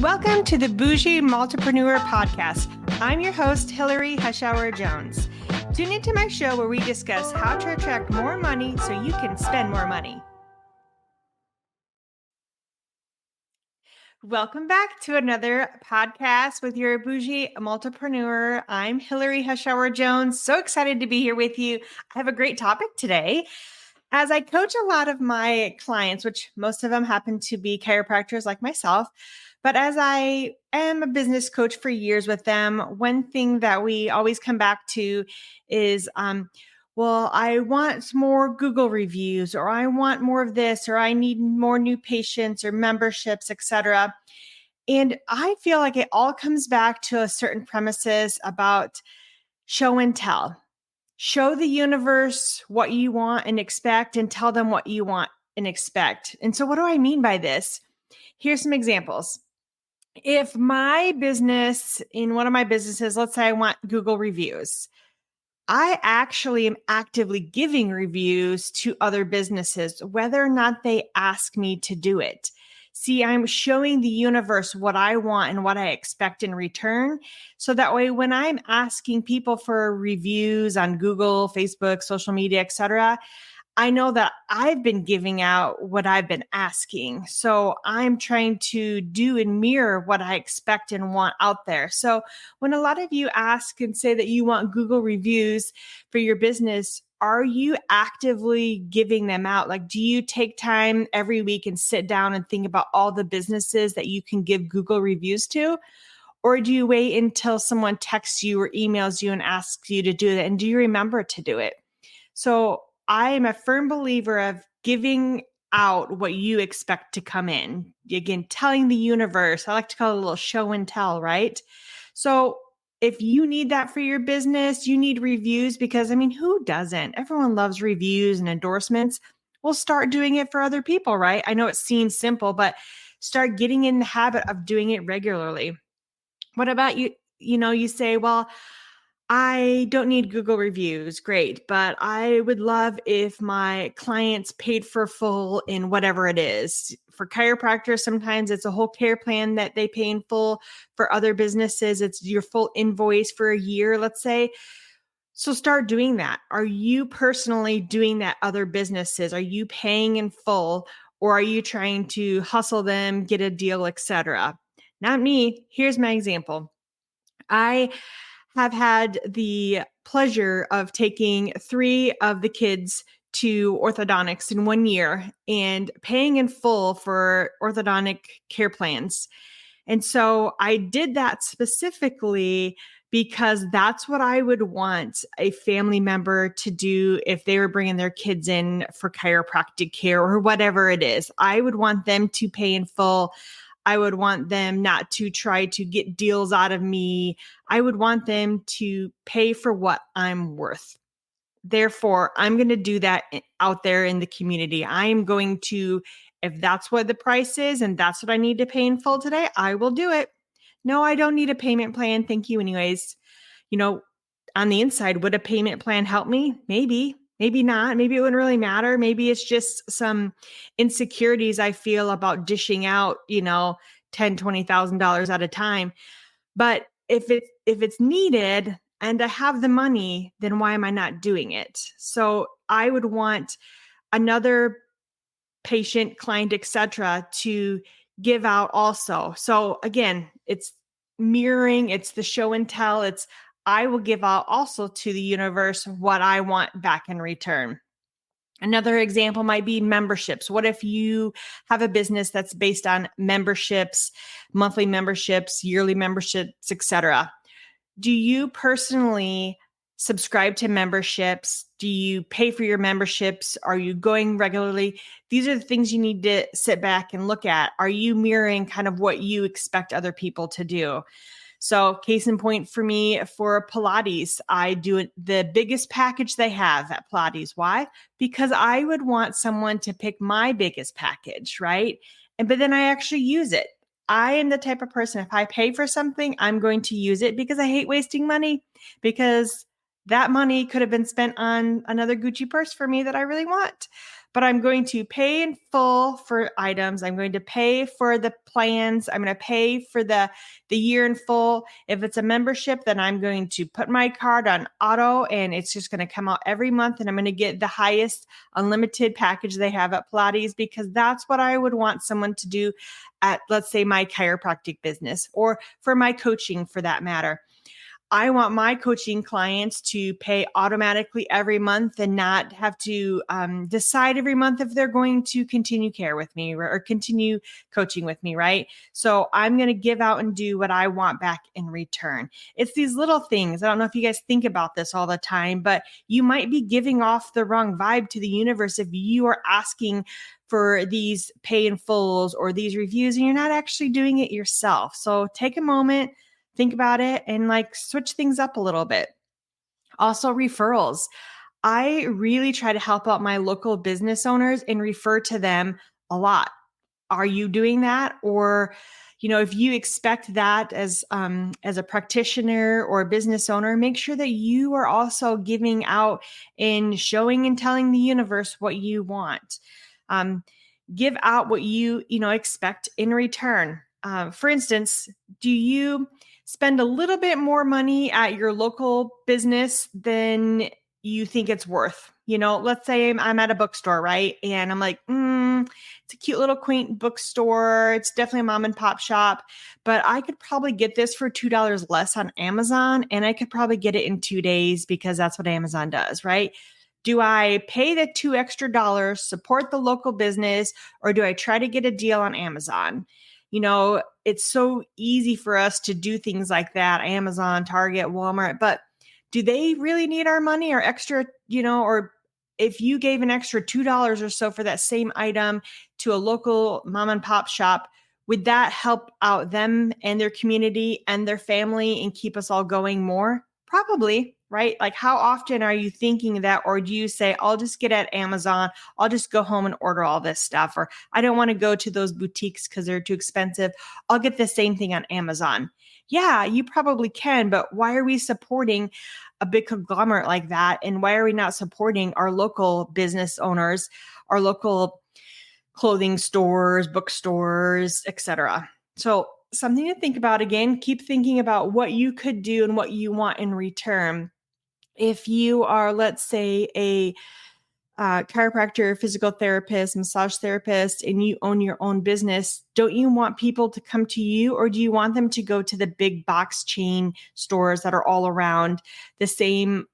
Welcome to the Bougie Multipreneur Podcast. I'm your host, Hillary Hushauer-Jones. Tune into my show where we discuss how to attract more money so you can spend more money. Welcome back to another podcast with your Bougie Multipreneur. I'm Hillary Hushauer-Jones. So excited to be here with you. I have a great topic today. As I coach a lot of my clients, which most of them happen to be chiropractors like myself, but as I am a business coach for years with them, one thing that we always come back to is, well, I want more Google reviews, or I want more of this, or I need more new patients or memberships, etc. And I feel like it all comes back to a certain premises about show and tell. Show the universe what you want and expect, and tell them what you want and expect. And so what do I mean by this? Here's some examples. If my business, in one of my businesses, let's say I want Google reviews, I actually am actively giving reviews to other businesses, whether or not they ask me to do it. See, I'm showing the universe what I want and what I expect in return. So that way, when I'm asking people for reviews on Google, Facebook, social media, etc., I know that I've been giving out what I've been asking. So I'm trying to do and mirror what I expect and want out there. So when a lot of you ask and say that you want Google reviews for your business, are you actively giving them out? Like, do you take time every week and sit down and think about all the businesses that you can give Google reviews to? Or do you wait until someone texts you or emails you and asks you to do that? And do you remember to do it? So I am a firm believer of giving out what you expect to come in. Again, telling the universe, I like to call it a little show and tell, right? So if you need that for your business, you need reviews, because who doesn't? Everyone loves reviews and endorsements. We'll start doing it for other people, right? I know it seems simple, but start getting in the habit of doing it regularly. What about you? You say, well, I don't need Google reviews. Great. But I would love if my clients paid for full in whatever it is. For chiropractors, sometimes it's a whole care plan that they pay in full. For other businesses, it's your full invoice for a year, let's say. So start doing that. Are you personally doing that other businesses? Are you paying in full, or are you trying to hustle them, get a deal, etc.? Not me. Here's my example. I have had the pleasure of taking 3 of the kids to orthodontics in 1 year and paying in full for orthodontic care plans. And so I did that specifically because that's what I would want a family member to do if they were bringing their kids in for chiropractic care or whatever it is. I would want them to pay in full. I would want them not to try to get deals out of me. I would want them to pay for what I'm worth. Therefore, I'm going to do that out there in the community. I am going to, if that's what the price is and that's what I need to pay in full today, I will do it. No, I don't need a payment plan. Thank you anyways. On the inside, would a payment plan help me? Maybe. Maybe not. Maybe it wouldn't really matter. Maybe it's just some insecurities I feel about dishing out, $10,000, $20,000 at a time. But if it's needed and I have the money, then why am I not doing it? So I would want another patient, client, etc., to give out also. So again, it's mirroring, it's the show and tell, it's I will give out also to the universe what I want back in return. Another example might be memberships. What if you have a business that's based on memberships, monthly memberships, yearly memberships, etc.? Do you personally subscribe to memberships? Do you pay for your memberships? Are you going regularly? These are the things you need to sit back and look at. Are you mirroring kind of what you expect other people to do? So case in point for me, for Pilates, I do the biggest package they have at Pilates. Why? Because I would want someone to pick my biggest package, right? But then I actually use it. I am the type of person, if I pay for something, I'm going to use it because I hate wasting money, because that money could have been spent on another Gucci purse for me that I really want. but I'm going to pay in full for items. I'm going to pay for the plans. I'm going to pay for the year in full. If it's a membership, then I'm going to put my card on auto and it's just going to come out every month. And I'm going to get the highest unlimited package they have at Pilates, because that's what I would want someone to do at, let's say, my chiropractic business, or for my coaching for that matter. I want my coaching clients to pay automatically every month and not have to decide every month if they're going to continue care with me or continue coaching with me, right? So I'm going to give out and do what I want back in return. It's these little things. I don't know if you guys think about this all the time, but you might be giving off the wrong vibe to the universe if you are asking for these pay in fulls or these reviews and you're not actually doing it yourself. So take a moment, think about it, and like switch things up a little bit. Also, referrals. I really try to help out my local business owners and refer to them a lot. Are you doing that? Or, if you expect that as a practitioner or a business owner, make sure that you are also giving out and showing and telling the universe what you want. Give out what you expect in return. For instance, do you spend a little bit more money at your local business than you think it's worth? Let's say I'm at a bookstore, right? And I'm like, it's a cute little quaint bookstore. It's definitely a mom and pop shop, but I could probably get this for $2 less on Amazon, and I could probably get it in 2 days because that's what Amazon does, right? Do I pay the $2 extra, support the local business, or do I try to get a deal on Amazon? It's so easy for us to do things like that, Amazon, Target, Walmart, but do they really need our money or extra, or if you gave an extra $2 or so for that same item to a local mom and pop shop, would that help out them and their community and their family and keep us all going more? Probably, right? Like, how often are you thinking that? Or do you say, I'll just get at Amazon, I'll just go home and order all this stuff, or I don't want to go to those boutiques because they're too expensive, I'll get the same thing on Amazon? Yeah, you probably can, but why are we supporting a big conglomerate like that? And why are we not supporting our local business owners, our local clothing stores, bookstores, etc.? So something to think about. Again, keep thinking about what you could do and what you want in return. If you are, let's say, a chiropractor, physical therapist, massage therapist, and you own your own business, don't you want people to come to you, or do you want them to go to the big box chain stores that are all around, the same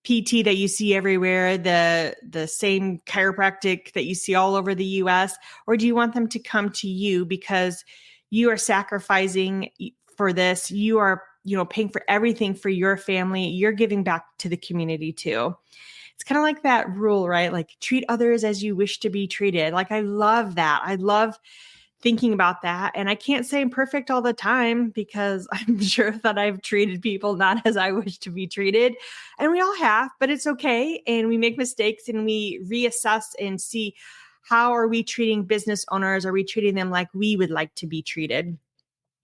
PT that you see everywhere, the same chiropractic that you see all over the US? Or do you want them to come to you because you are sacrificing for this? You are, paying for everything for your family. You're giving back to the community too. It's kind of like that rule, right? Like, treat others as you wish to be treated. Like, I love that. I love thinking about that. And I can't say I'm perfect all the time, because I'm sure that I've treated people not as I wish to be treated. And we all have, but it's okay. And we make mistakes and we reassess and see, how are we treating business owners? Are we treating them like we would like to be treated?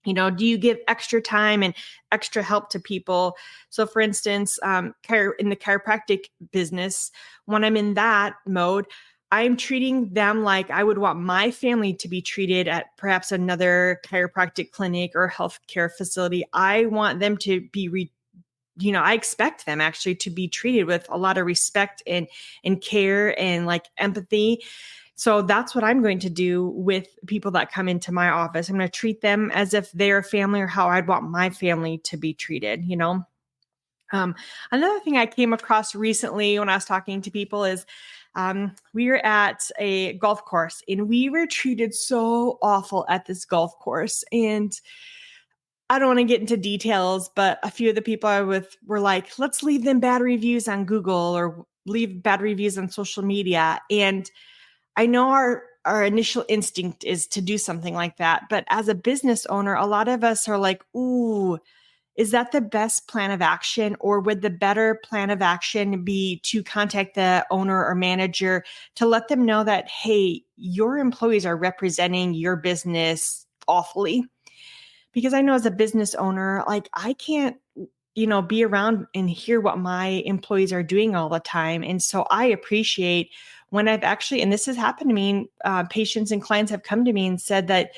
Do you give extra time and extra help to people? So for instance, in the chiropractic business, when I'm in that mode, I'm treating them like I would want my family to be treated at perhaps another chiropractic clinic or healthcare facility. I want them to be I expect them actually to be treated with a lot of respect and care and like empathy. So that's what I'm going to do with people that come into my office. I'm going to treat them as if they're family, or how I'd want my family to be treated, Another thing I came across recently when I was talking to people is we were at a golf course and we were treated so awful at this golf course. And I don't want to get into details, but a few of the people I was with were like, let's leave them bad reviews on Google or leave bad reviews on social media. And I know our initial instinct is to do something like that. But as a business owner, a lot of us are like, ooh, is that the best plan of action? Or would the better plan of action be to contact the owner or manager to let them know that, hey, your employees are representing your business awfully? Because I know as a business owner, like, I can't be around and hear what my employees are doing all the time. And so I appreciate when I've actually, and this has happened to me, patients and clients have come to me and said that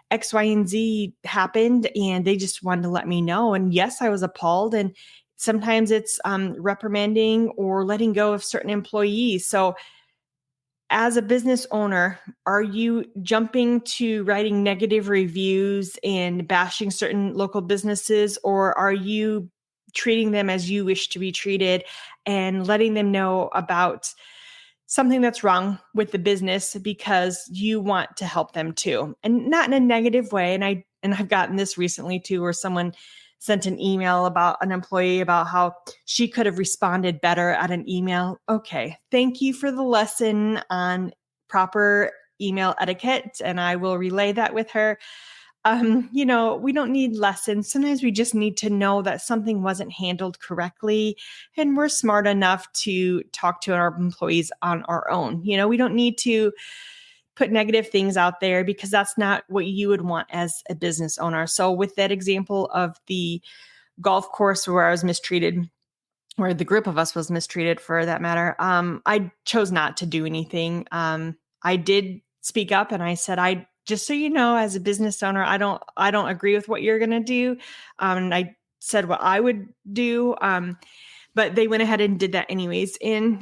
X, Y, and Z happened and they just wanted to let me know. And yes, I was appalled. And sometimes it's reprimanding or letting go of certain employees. So as a business owner, are you jumping to writing negative reviews and bashing certain local businesses, or are you treating them as you wish to be treated and letting them know about something that's wrong with the business because you want to help them too, and not in a negative way? And I've gotten this recently too, where someone sent an email about an employee about how she could have responded better at an email. Okay, thank you for the lesson on proper email etiquette, and I will relay that with her. We don't need lessons. Sometimes we just need to know that something wasn't handled correctly, and we're smart enough to talk to our employees on our own. We don't need to put negative things out there because that's not what you would want as a business owner. So with that example of the golf course where I was mistreated, where the group of us was mistreated for that matter, I chose not to do anything. I did speak up and I said, just so you know, as a business owner, I don't agree with what you're going to do. And I said what I would do. But they went ahead and did that anyways. And,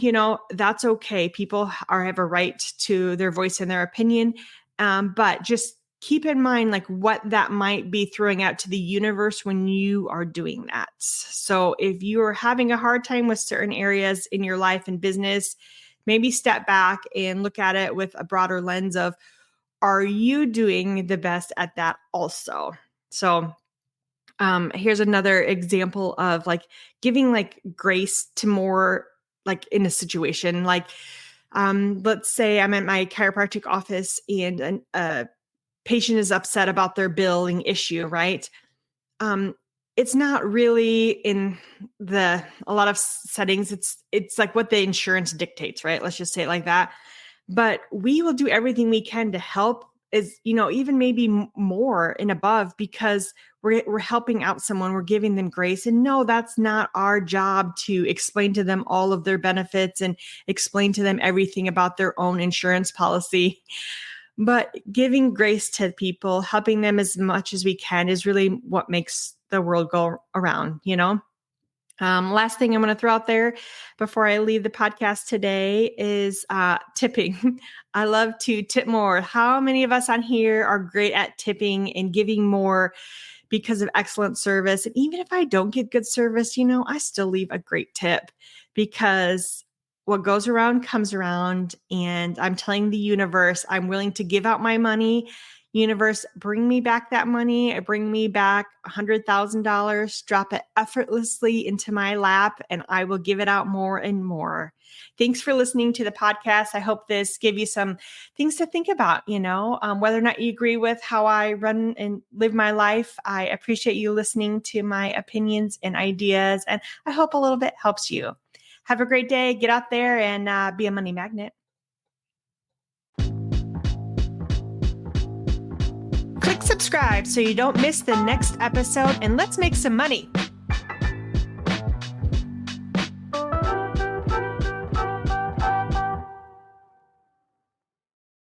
that's okay. People have a right to their voice and their opinion. But just keep in mind, like, what that might be throwing out to the universe when you are doing that. So if you are having a hard time with certain areas in your life and business, maybe step back and look at it with a broader lens of, are you doing the best at that also? So here's another example of like giving like grace to more, like in a situation, like let's say I'm at my chiropractic office and a patient is upset about their billing issue, right? It's not really in a lot of settings. It's like what the insurance dictates, right? Let's just say it like that. But we will do everything we can to help, is, even maybe more and above, because we're helping out someone, we're giving them grace. And no, that's not our job to explain to them all of their benefits and explain to them everything about their own insurance policy. But giving grace to people, helping them as much as we can, is really what makes the world go around, Last thing I'm going to throw out there before I leave the podcast today is tipping. I love to tip more. How many of us on here are great at tipping and giving more because of excellent service? And even if I don't get good service, I still leave a great tip, because what goes around comes around. And I'm telling the universe, I'm willing to give out my money. Universe, bring me back that money. Bring me back $100,000. Drop it effortlessly into my lap, and I will give it out more and more. Thanks for listening to the podcast. I hope this gave you some things to think about, whether or not you agree with how I run and live my life. I appreciate you listening to my opinions and ideas, and I hope a little bit helps you. Have a great day. Get out there and be a money magnet. Click subscribe so you don't miss the next episode, and let's make some money.